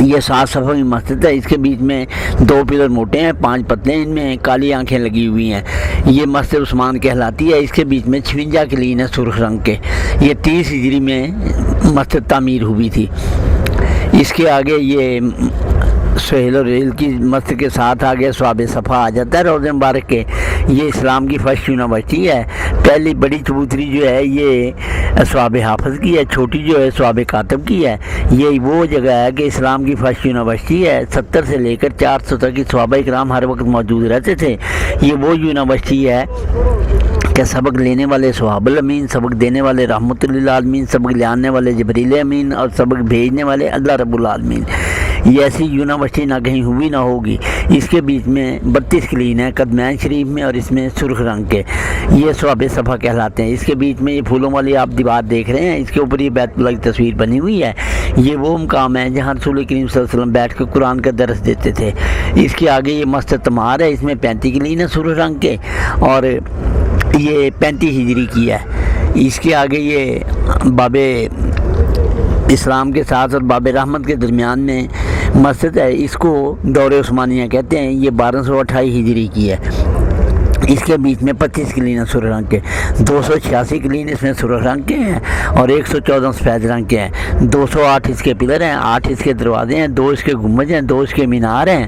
یہ 7 صفوں کی مسجد ہے، اس کے بیچ میں 2 پلر موٹے ہیں، 5 پتلے ہیں، ان میں کالی آنکھیں لگی ہوئی ہیں۔ یہ مسجد عثمان کہلاتی ہے۔ اس کے بیچ میں 56 قلین ہے سرخ رنگ کے۔ یہ 30 ہجری میں مسجد تعمیر ہوئی تھی۔ اس کے آگے یہ سہیل و ریل کی مسجد کے ساتھ آگے صواب صفا آ جاتا ہے روضہ مبارک کے۔ یہ اسلام کی فرسٹ یونیورسٹی ہے۔ پہلی بڑی چبوتری جو ہے یہ صواب حافظ کی ہے، چھوٹی جو ہے صواب کاتب کی ہے۔ یہ وہ جگہ ہے کہ اسلام کی فرسٹ یونیورسٹی ہے۔ 70 سے لے کر 400 تک کی صحابہ کرام ہر وقت موجود رہتے تھے۔ یہ وہ یونیورسٹی ہے کہ سبق لینے والے صحاب الامین، سبق دینے والے رحمت للعالمین، سبق لے آنے والے جبریل امین اور سبق بھیجنے والے اللہ رب العالمین۔ یہ ایسی یونیورسٹی نہ کہیں ہوئی نہ ہوگی۔ اس کے بیچ میں 32 قلین ہیں قدمین شریف میں، اور اس میں سرخ رنگ کے، یہ صواب صفا کہلاتے ہیں۔ اس کے بیچ میں یہ پھولوں والی آپ دیوار دیکھ رہے ہیں، اس کے اوپر یہ بیت اللہ کی تصویر بنی ہوئی ہے۔ یہ وہ مقام ہے جہاں رسول کریم صلی اللہ علیہ وسلم بیٹھ کے قرآن کا درس دیتے تھے۔ اس کے آگے یہ مسجد تمار ہے، اس میں 35 قلین ہیں سرخ رنگ کے، اور یہ 35 ہجری کی ہے۔ اس کے آگے یہ باب اسلام کے ساتھ اور باب رحمت کے درمیان میں مسجد ہے، اس کو دور عثمانیہ کہتے ہیں۔ یہ 1228 ہجری کی ہے۔ اس کے بیچ میں 25 قلین ہیں سرخ رنگ کے، 286 قلین اس میں سرخ رنگ کے ہیں، اور 114 سفید رنگ کے ہیں۔ 208 اس کے پلر ہیں، 8 اس کے دروازے ہیں، 2 اس کے گنبد ہیں، 2 اس کے مینار ہیں،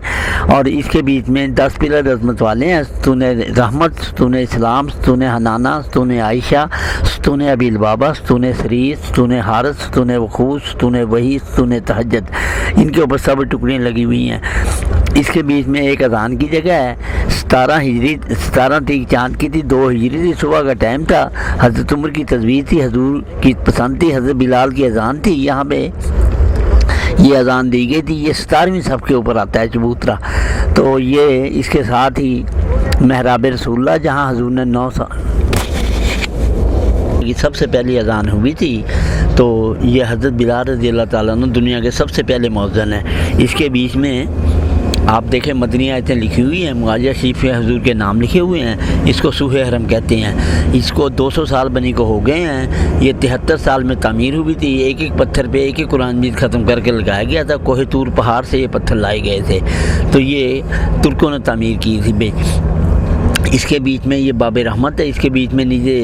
اور اس کے بیچ میں 10 پلر عظمت والے ہیں: ستون رحمت، ستون اسلام، ستون حنانہ، ستون عائشہ، ستون ابی البابا، ستون سریر، ستون حارث، ستون وقوس، ستون وحی، ستون تہجد۔ ان کے اوپر سب ٹکڑیاں لگی ہوئی ہیں۔ اس کے بیچ میں ایک اذان کی جگہ ہے۔ 17 تھی چاند کی تھی، 2 ہجری تھی، صبح کا ٹائم تھا۔ حضرت عمر کی تجویز تھی، حضور کی پسند تھی، حضرت بلال کی اذان تھی، یہاں پہ یہ اذان دی گئی تھی۔ یہ 17ویں صف کے اوپر آتا ہے چبوترا۔ تو یہ اس کے ساتھ ہی محراب رسول اللہ، جہاں حضور نے 9 سال کی سب سے پہلی اذان ہوئی تھی۔ تو یہ حضرت بلال رضی اللہ تعالیٰ عنہ دنیا کے سب سے پہلے مؤذن ہیں۔ اس کے بیچ میں آپ دیکھیں مدنی آیتیں لکھی ہوئی ہیں، معاجہ شریف میں حضور کے نام لکھے ہوئے ہیں۔ اس کو سوہ حرم کہتے ہیں۔ اس کو 200 سال بنی کو ہو گئے ہیں۔ یہ 73 سال میں تعمیر ہوئی تھی۔ ایک ایک پتھر پہ ایک ایک قرآن مجید ختم کر کے لگایا گیا تھا۔ کوہ طور پہاڑ سے یہ پتھر لائے گئے تھے، تو یہ ترکوں نے تعمیر کی تھی۔ اس کے بیچ میں یہ باب رحمت ہے۔ اس کے بیچ میں نیچے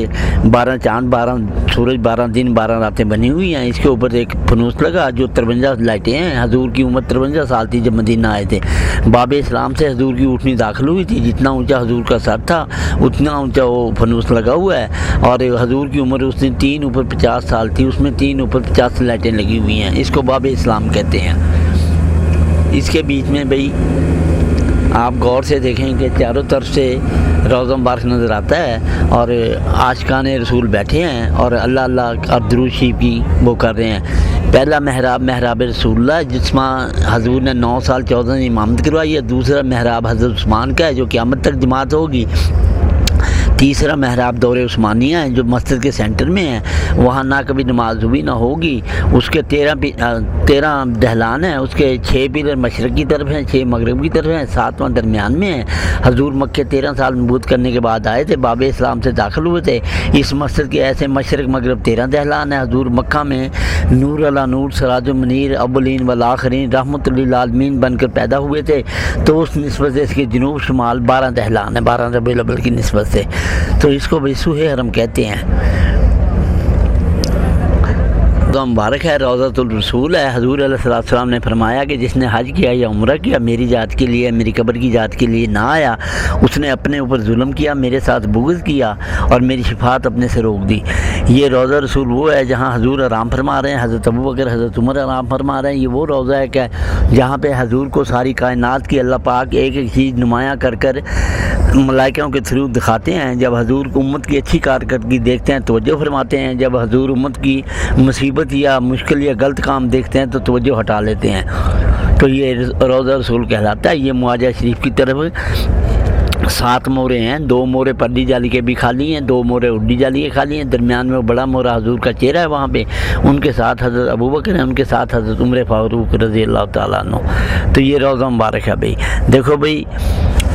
12 چاند، 12 سورج، 12 دن، 12 راتیں بنی ہوئی ہیں۔ اس کے اوپر ایک فنوس لگا جو 53 لائٹیں ہیں۔ حضور کی عمر 53 سال تھی جب مدینہ آئے تھے۔ باب اسلام سے حضور کی اونٹنی داخل ہوئی تھی، جتنا اونچا حضور کا سر تھا اتنا اونچا وہ فنوس لگا ہوا ہے، اور حضور کی عمر اس دن 3 اوپر 50 سال تھی، اس میں 3 اوپر 50 لائٹیں لگی ہوئی ہیں۔ اس کو باب اسلام کہتے ہیں۔ اس کے بیچ میں بھئی آپ غور سے دیکھیں کہ چاروں طرف سے روضہ مبارک نظر آتا ہے، اور عاشقان رسول بیٹھے ہیں اور اللہ اللہ اور درود شریف کی وہ کر رہے ہیں۔ پہلا محراب محراب رسول اللہ، جس میں حضور نے 9 سال 14 دن امامت کروائی ہے۔ دوسرا محراب حضرت عثمان کا ہے جو قیامت تک جماعت ہوگی۔ تیسرا محراب دور عثمانیہ ہے جو مسجد کے سینٹر میں ہے، وہاں نہ کبھی نماز ہوئی نہ ہوگی۔ اس کے 13 دہلان ہیں، اس کے 6 پلر مشرق کی طرف ہیں، 6 مغرب کی طرف ہیں، 7واں درمیان میں ہے۔ حضور مکہ 13 سال نبوت کرنے کے بعد آئے تھے، باب اسلام سے داخل ہوئے تھے۔ اس مسجد کے ایسے مشرق مغرب 13 دہلان ہیں۔ حضور مکہ میں نور علی نور، سراج منیر، اولین والآخرین، رحمت للعالمین بن کر پیدا ہوئے تھے، تو اس نسبت سے اس کے جنوب شمال 12 دہلان ہیں، 12 ربیع الاول کی نسبت سے، تو اس کو سوہ حرم کہتے ہیں۔ مبارک ہے، روضۃ الرسول ہے۔ حضور علیہ السلام نے فرمایا کہ جس نے حج کیا یا عمرہ کیا، میری ذات کے لیے، میری قبر کی ذات کے لیے نہ آیا، اس نے اپنے اوپر ظلم کیا، میرے ساتھ بغض کیا اور میری شفاعت اپنے سے روک دی۔ یہ روضہ رسول وہ ہے جہاں حضور آرام فرما رہے ہیں، حضرت ابوبکر حضرت عمر آرام فرما رہے ہیں۔ یہ وہ روضہ ہے کہ جہاں پہ حضور کو ساری کائنات کی اللہ پاک ایک ایک چیز نمایاں کر کر ملائکوں کے تھرو دکھاتے ہیں۔ جب حضور کو امت کی اچھی کارکردگی دیکھتے ہیں توجہ فرماتے ہیں، جب حضور امت کی مصیبت یا مشکل یا غلط کام دیکھتے ہیں تو توجہ ہٹا لیتے ہیں۔ تو یہ روضہ رسول کہلاتا ہے۔ یہ معاجہ شریف کی طرف 7 مورے ہیں، 2 مورے پردی جالی کے بھی خالی ہیں، 2 مورے اڈی جالی کے خالی ہیں، درمیان میں وہ بڑا مورا حضور کا چہرہ ہے وہاں پہ، ان کے ساتھ حضرت ابوبکر ہیں، ان کے ساتھ حضرت عمر فاروق رضی اللہ تعالیٰ عنہ۔ تو یہ روضہ مبارک ہے بھائی۔ دیکھو بھائی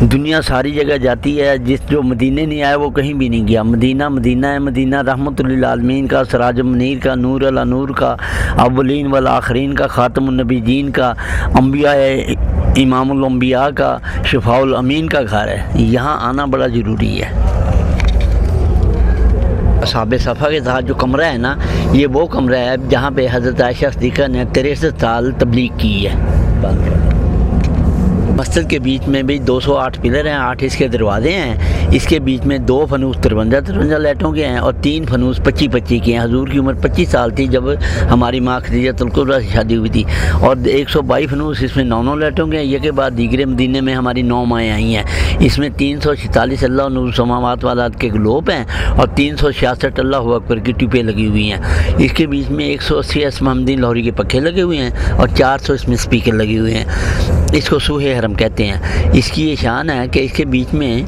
دنیا ساری جگہ جاتی ہے، جس جو مدینے نہیں آیا وہ کہیں بھی نہیں گیا۔ مدینہ مدینہ ہے، مدینہ رحمت للعالمین کا، سراج منیر کا، نور علی نور کا، اولین والآخرین کا، خاتم النبیین کا، انبیاء امام الانبیاء کا، شفاء الامین کا گھر ہے۔ یہاں آنا بڑا ضروری ہے۔ اصحاب صفا کے ساتھ جو کمرہ ہے نا، یہ وہ کمرہ ہے جہاں پہ حضرت عائشہ صدیقہ نے 63 سال تبلیغ کی ہے۔ مسجد کے بیچ میں بھی 208 پلر ہیں، 8 اس کے دروازے ہیں۔ اس کے بیچ میں 2 فنوس 53 لائٹوں کے ہیں اور 3 فنوس 25 کے ہیں۔ حضور کی عمر 25 سال تھی جب ہماری ماں خدیجہ الکبریٰ سے شادی ہوئی تھی، اور 122 فنوس اس میں 9 لائٹوں کے ہیں۔ یہ کے بعد دیگر مدینے میں ہماری 9 مائیں آئی ہیں۔ اس میں 346 اللہ نور السماوات والارض کے گلوب ہیں اور 366 اللہ اکبر کی ٹیوبیں لگی ہوئی ہیں۔ اس کے بیچ میں 180 اسم محمدین لاہوری کے پکھے لگے ہوئے ہیں اور 400 اس میں اسپیکر لگے ہوئے ہیں۔ اس کو سوہ حرم کہتے ہیں۔ اس کی یہ شان ہے کہ اس کے بیچ میں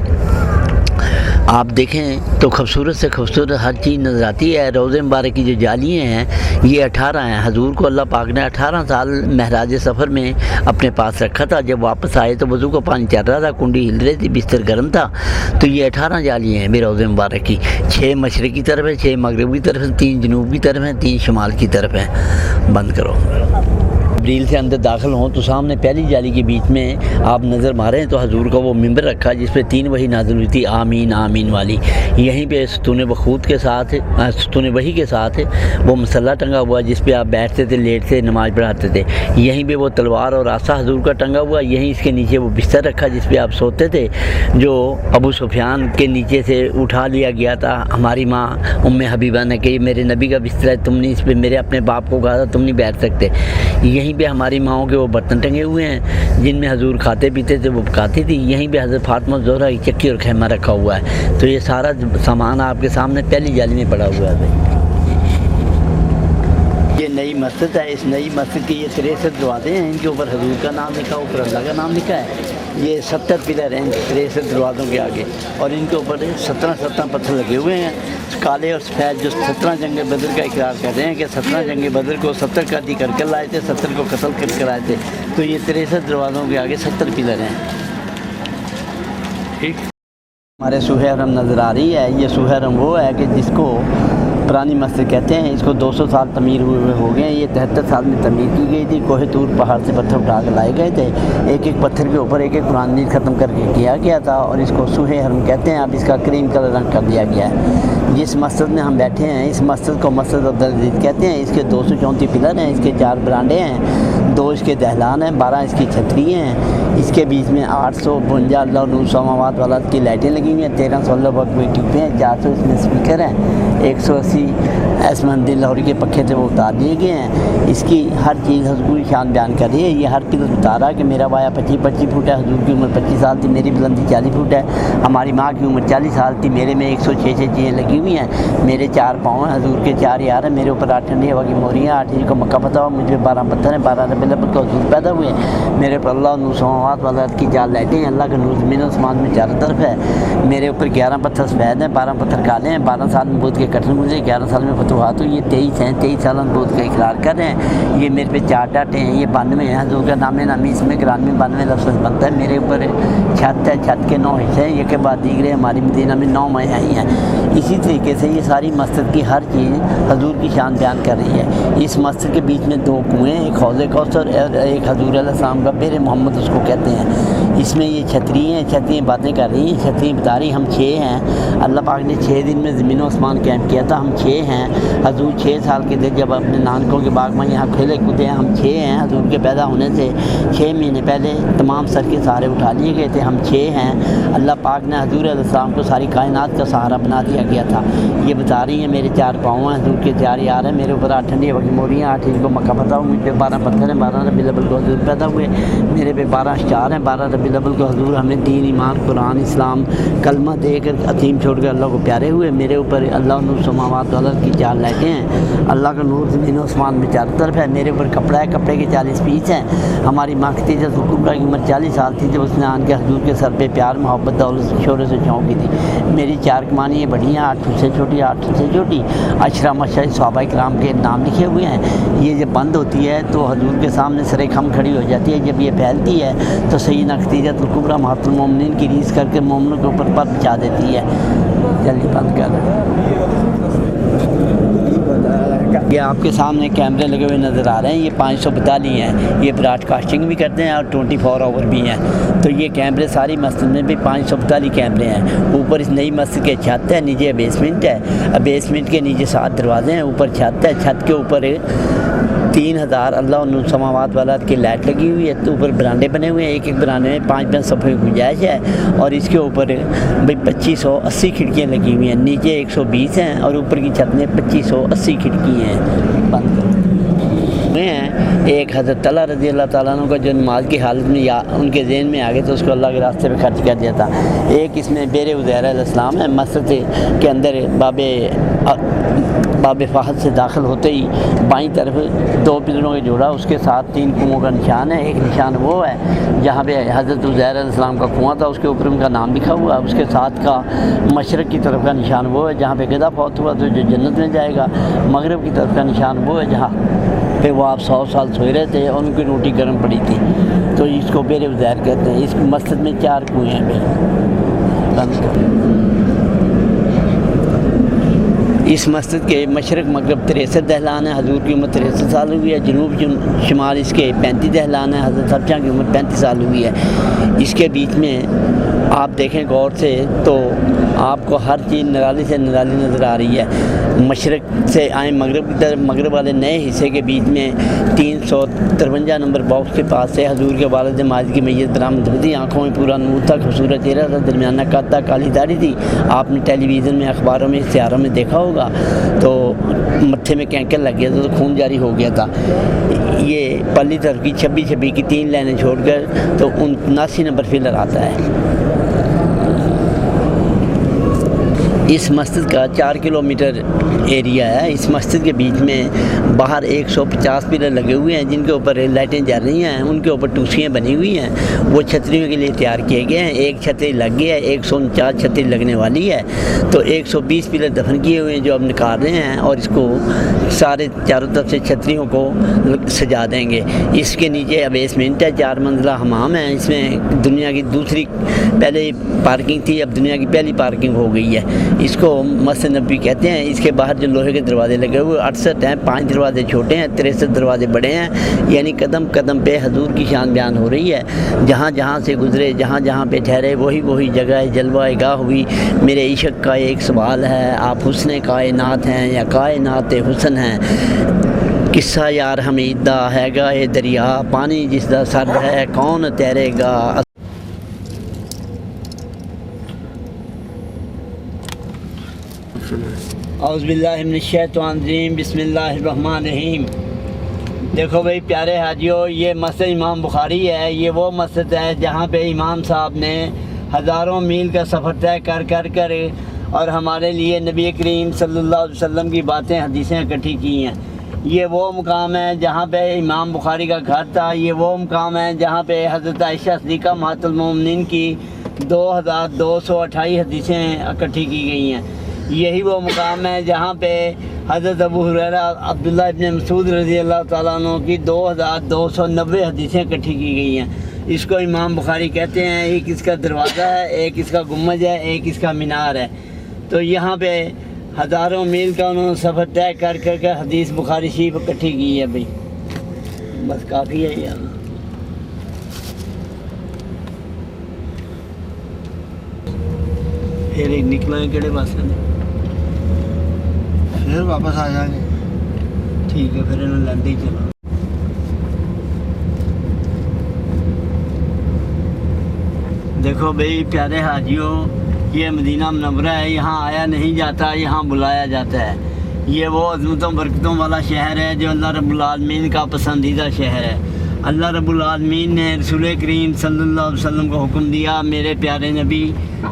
آپ دیکھیں تو خوبصورت سے خوبصورت ہر چیز نظر آتی ہے۔ روضہ مبارک کی جو جالیاں ہیں یہ 18 ہیں۔ حضور کو اللہ پاک نے 18 سال معراج سفر میں اپنے پاس رکھا تھا۔ جب واپس آئے تو وضو کا پانی چل رہا تھا، کنڈی ہل رہی تھی، بستر گرم تھا، تو یہ 18 جالیاں ہیں روضہ مبارک کی۔ 6 مشرق کی طرف ہے، 6 مغرب کی طرف ہے، 3 جنوب کی طرف ہیں، 3 شمال کی طرف ہیں۔ بند کرو۔ جبریل سے اندر داخل ہوں تو سامنے پہلی جالی کے بیچ میں آپ نظر ماریں تو حضور کا وہ ممبر رکھا جس پہ 3 وحی نازل ہوئی تھی، آمین آمین والی۔ یہیں پہ ستون وقود کے ساتھ، ستون وحی کے ساتھ وہ مصلی ٹنگا ہوا جس پہ آپ بیٹھتے تھے، لیٹتے نماز پڑھاتے تھے۔ یہیں پہ وہ تلوار اور آسا حضور کا ٹنگا ہوا، یہیں اس کے نیچے وہ بستر رکھا جس پہ آپ سوتے تھے، جو ابو سفیان کے نیچے سے اٹھا لیا گیا تھا ہماری ماں ام حبیبہ نے کہ یہ میرے نبی کا بستر ہے، تم نے اس پہ میرے اپنے باپ کو کہا تھا تم نہیں بیٹھ سکتے۔ یہیں پہ ہماری ماؤں کے وہ برتن ٹنگے ہوئے ہیں جن میں حضور کھاتے پیتے تھے، وہ پکاتی تھی۔ یہیں پہ حضرت فاطمہ زہرا کی چکی اور خیمہ رکھا ہوا ہے۔ تو یہ سارا سامان آپ کے سامنے پہلی جالی میں پڑا ہوا ہے۔ یہ نئی مسجد ہے، اس نئی مسجد کے یہ 63 دروازے ہیں، ان کے اوپر حضور کا نام لکھا، اوپر اللہ کا نام لکھا ہے۔ یہ 70 پلر ہیں 63 دروازوں کے آگے، اور ان کے اوپر 17 پتھر لگے ہوئے ہیں کالے اور سفید، جو 17 جنگ بدر کا اقرار کرتے ہیں کہ 17 جنگ بدر کو 70 قیدی کر کے لائے تھے، 70 کو قتل کر کے لائے تھے۔ تو یہ 63 دروازوں کے آگے 70 پلر ہیں۔ ٹھیک، ہمارے سوہ حرم نظر آ رہی ہے۔ یہ سوہ حرم وہ ہے کہ جس کو پرانی مسجد کہتے ہیں۔ اس کو 200 سال تعمیر ہوئے ہو گئے ہیں۔ یہ 73 سال میں تعمیر کی گئی تھی۔ کوہ طور پہاڑ سے پتھر اٹھا کے لائے گئے تھے، ایک ایک پتھر کے اوپر ایک ایک قرآن مجید ختم کر کے کیا گیا تھا، اور اس کو سوہ حرم کہتے ہیں۔ اب اس کا کریم کلر رنگ کر دیا گیا ہے۔ جس مسجد میں ہم بیٹھے ہیں اس مسجد کو مسجد عبدالعزیز کہتے ہیں۔ اس کے 234 پلر ہیں، اس کے 4 برانڈے ہیں، 2 اس کے دہلان ہیں، 12 اس کی چھتری ہیں۔ اس کے بیچ میں 852 اللہ نور السماوات والارض کی لائٹیں لگی ہوئی ہیں، 1300 اللہ اکبر کی ٹیوبیں ہیں، 400 اس میں اسپیکر ہیں، 180 اسم محمدین لاہوری کے پکھے تھے وہ اتار دیے گئے ہیں۔ اس کی ہر چیز حضور کی شان بیان کر رہی ہے۔ یہ ہر پلر اتارا کہ میرا وایا 25 فٹ ہے، حضور کی عمر 25 سال تھی، میری بلندی 40 فٹ ہے، ہماری ماں کی عمر 40 سال تھی، میرے میں 106 چیزیں لگی ہوئی ہیں، میرے 4 پاؤں ہیں، حضور کے 4 یار ہیں، میرے اوپر 8 ٹھنڈی ہوا کی موریاں، 8 ہجری کو مکہ فتح ہوا، مجھ پہ 12 پتھر ہیں، 12 ربیع الاول کو حضور پیدا ہوئے، میرے اوپر اللہ نور السماوات والارض کی 4 لائٹیں ہیں، اللہ کا نور زمین و آسمان میں چاروں طرف ہے، میرے اوپر 11 پتھر سفید ہیں، 12 پتھر کالے ہیں، 12 سال نبوت کے کٹن گزرے، 11 سال میں فتوحات ہوئی، یہ 23 ہیں، 23 سال نبوت کا اقرار کر رہے ہیں۔ یہ میرے پہ 4 ڈاٹے ہیں، یہ 92 ہیں، حضور کا نام نامی اس میں 92 لفظ بنتا ہے۔ میرے اوپر چھت ہے، چھت کے 9 حصے ہیں، یہ کے بعد دیگرے ہماری مدینہ میں 9 مائیں آئی ہیں۔ اسی طریقے سے یہ ساری مسجد کی ہر چیز حضور کی شان بیان کر رہی ہے۔ اس مسجد کے بیچ میں 2 کنویں، ایک حوض کوثر اور ایک حضور علیہ السلام کا بیر محمد اس کو کہتے ہیں۔ اس میں یہ چھتری ہیں، چھتریاں باتیں کر رہی ہیں، چھتریاں بتا رہی ہم 6 ہیں، اللہ پاک نے 6 دن میں زمین و آسمان قائم کیا تھا، ہم 6 ہیں۔ حضور 6 سال کے تھے جب اپنے نانکوں کے باغ میں یہاں کھیلے کودے ہیں، ہم 6 ہیں۔ حضور کے پیدا ہونے سے 6 مہینے پہلے تمام سر کے سہارے اٹھا لیے گئے تھے، ہم 6 ہیں۔ اللہ پاک نے حضور علیہ السلام کو ساری کائنات کا سہارا بنا دیا گیا تھا۔ یہ بتا رہی ہیں میرے 4 پاؤں ہیں، حضور کے 4 یار ہیں، میرے اوپر 8 ٹھنڈی ہوا کی موریاں، 8 ہجری کو مکہ فتح ہوا، مجھ پہ 12 پتھر ہیں، 12 ربیع الاول کو حضور پیدا ہوئے، میرے پہ 12 اشجار ہیں، 12 ربیع الاول کو حضور ہمیں دین ایمان قرآن اسلام کلمہ دے کر عظیم چھوڑ کر اللہ کو پیارے ہوئے، میرے اوپر اللہ نور السماوات والارض کی 4 لائٹیں ہیں، اللہ کا نور زمین و آسمان میں چاروں طرف ہے، میرے اوپر کپڑا ہے، کپڑے کے 40 پیس ہیں۔ ہماری ماں خدیجہ الکبریٰ کی عمر 40 سال تھی جب اس نے آن کے حضور کے سر پہ پیار محبت دولت شورے سے چونکی تھی۔ میری 4 کمانیاں بڑی ہیں، 8 فٹ سے چھوٹی 8 فٹ سے چھوٹی اشرا مشرع صحابہ کرام کے نام لکھے ہوئے ہیں۔ یہ جب بند ہوتی ہے تو حضور کے سامنے سر خم کھڑی ہو جاتی ہے، جب یہ پھیلتی ہے تو سیدنا خدیجہ الکبریٰ امہات المومنین کی ریس کر کے مومنوں کے اوپر پر بچا دیتی ہے۔ جلدی بند کر یہ آپ کے سامنے کیمرے لگے ہوئے نظر آ رہے ہیں، یہ 542 ہیں، یہ براڈ کاسٹنگ بھی کرتے ہیں اور 24 آور بھی ہیں۔ تو یہ کیمرے ساری مسجد میں بھی 542 کیمرے ہیں۔ اوپر اس نئی مسجد کے چھت ہے، نیچے بیسمنٹ ہے، بیسمنٹ کے نیچے 7 دروازے ہیں، اوپر چھت ہے، چھت کے اوپر 3000 اللہ نور سماوات والا کی لائٹ لگی ہوئی ہے۔ تو اوپر برانڈے بنے ہوئے ہیں، ایک ایک براندے میں 5 صفحے کی گنجائش ہے، اور اس کے اوپر 2580 کھڑکیاں لگی ہوئی ہیں، نیچے 120 ہیں اور اوپر کی چھت میں 2580 کھڑکی ہیں۔ بند کر ہیں ایک حضرت طلحہ رضی اللہ تعالیٰ عنہ کا جو نماز کی حالت میں یا ان کے ذہن میں آگے تو اس کو اللہ کے راستے پہ خرچ کر دیا تھا۔ ایک اس میں بیر عزیرہ علیہ السلام ہے، مسجد کے اندر باب فہد سے داخل ہوتے ہی بائیں طرف 2 پلروں کے جوڑا، اس کے ساتھ 3 کنووں کا نشان ہے۔ ایک نشان وہ ہے جہاں پہ حضرت عزیرہ علیہ السلام کا کنواں تھا، اس کے اوپر ان کا نام لکھا ہوا ہے۔ اس کے ساتھ کا مشرق کی طرف کا نشان وہ ہے جہاں پہ گدھا فوت ہوا تو جو جنت میں جائے گا۔ مغرب کی طرف کا نشان وہ ہے جہاں پہ وہ آپ 100 سال سوئے رہے تھے اور ان کی روٹی گرم پڑی تھی، تو اس کو بیر عزیر کہتے ہیں۔ اس مسجد میں 4 کنویں ہیں بھائی۔ اس مسجد کے مشرق مغرب 63 دہلان ہیں، حضور کی عمر 63 سال ہوئی ہے۔ جنوب شمال اس کے 35 دہلان ہیں، حضرت حفصہ کی عمر 35 سال ہوئی ہے۔ اس کے بیچ میں آپ دیکھیں غور سے تو آپ کو ہر چیز نرالی سے نرالی نظر آ رہی ہے۔ مشرق سے آئیں مغرب کی طرف، مغرب والے نئے حصے کے بیچ میں 353 نمبر باکس کے پاس سے حضور کے والد ماجد کی میت برآمد ہوئی تھی۔ آنکھوں میں پورا نور تھا، خوبصورت چہرہ تھا، درمیانہ قد تھا، کالی داڑھی تھی۔ آپ نے ٹیلی ویژن میں، اخباروں میں، اشتہاروں میں دیکھا ہوگا۔ تو متھے میں کینکر لگ گیا تھا تو خون جاری ہو گیا تھا۔ یہ پلی طرف کی 26 کی 3 لائنیں چھوڑ کر تو 79 نمبر فلر آتا ہے۔ اس مسجد کا 4 کلومیٹر ایریا ہے۔ اس مسجد کے بیچ میں باہر 150 پلر لگے ہوئے ہیں جن کے اوپر لائٹیں جل رہی ہیں، ان کے اوپر ٹوسیاں بنی ہوئی ہیں، وہ چھتریوں کے لیے تیار کیے گئے ہیں۔ ایک چھتری لگ گئی ہے، 149 چھتری لگنے والی ہے، تو 120 پلر دفن کیے ہوئے ہیں جو اب نکال رہے ہیں اور اس کو سارے چاروں طرف سے چھتریوں کو سجا دیں گے۔ اس کے نیچے بیسمنٹ ہے، 4 منزلہ حمام ہے، اس میں دنیا کی دوسری، پہلے پارکنگ تھی، اب دنیا کی پہلی پارکنگ ہو گئی ہے۔ اس کو مسجد نبوی کہتے ہیں۔ اس کے باہر جو لوہے کے دروازے لگے ہوئے 68 ہیں، 5 دروازے چھوٹے ہیں، 63 دروازے بڑے ہیں، یعنی قدم قدم پہ حضور کی شان بیان ہو رہی ہے۔ جہاں جہاں سے گزرے، جہاں جہاں پہ ٹھہرے، وہی جگہ جلوہ گاہ ہوئی۔ میرے عشق کا ایک سوال ہے، آپ حسن کائنات ہیں یا کائنات حسن ہیں؟ قصہ یار حمیدہ ہے گاہ دریا، پانی جس دا سرد ہے کون تیرے گا۔ اعوذ باللہ من الشیطان الرجیم، بسم اللہ الرحمن الرحیم۔ دیکھو بھائی پیارے حاجیوں، یہ مسجد امام بخاری ہے۔ یہ وہ مسجد ہے جہاں پہ امام صاحب نے ہزاروں میل کا سفر طے کر اور ہمارے لیے نبی کریم صلی اللہ علیہ وسلم کی باتیں، حدیثیں اکٹھی کی ہیں۔ یہ وہ مقام ہے جہاں پہ امام بخاری کا گھر تھا۔ یہ وہ مقام ہے جہاں پہ حضرت عائشہ صدیقہ امہات المومنین کی 2228 حدیثیں اکٹھی کی گئی ہیں۔ یہی وہ مقام ہے جہاں پہ حضرت ابو ہریرہ عبداللہ ابن مسعود رضی اللہ تعالیٰ عنہ کی 2290 حدیثیں اکٹھی کی گئی ہیں۔ اس کو امام بخاری کہتے ہیں۔ ایک اس کا دروازہ ہے، ایک اس کا گنبد ہے، ایک اس کا مینار ہے۔ تو یہاں پہ ہزاروں میل کا انہوں نے سفر طے کر حدیث بخاری شریف اکٹھی کی ہے بھائی۔ بس کافی ہے یار۔ پھر نکلیں کہڑے پاس پھر واپس آ جائیں گے۔ ٹھیک ہے، پھر انہوں لندے ہی چلو۔ دیکھو بھائی پیارے حاجیوں، یہ مدینہ منورہ ہے، یہاں آیا نہیں جاتا، یہاں بلایا جاتا ہے۔ یہ وہ عظمتوں برکتوں والا شہر ہے جو اللہ رب العالمین کا پسندیدہ شہر ہے۔ اللہ رب العالمین نے رسول کریم صلی اللہ علیہ وسلم کو حکم دیا، میرے پیارے نبی،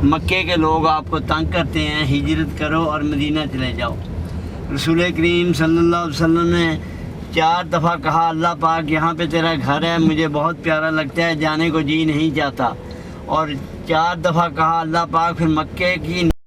مکے کے لوگ آپ کو تنگ کرتے ہیں، ہجرت کرو اور مدینہ چلے جاؤ۔ رسول کریم صلی اللہ علیہ وسلم نے 4 دفعہ کہا، اللہ پاک یہاں پہ تیرا گھر ہے، مجھے بہت پیارا لگتا ہے، جانے کو جی نہیں چاہتا۔ اور 4 دفعہ کہا اللہ پاک، پھر مکے کی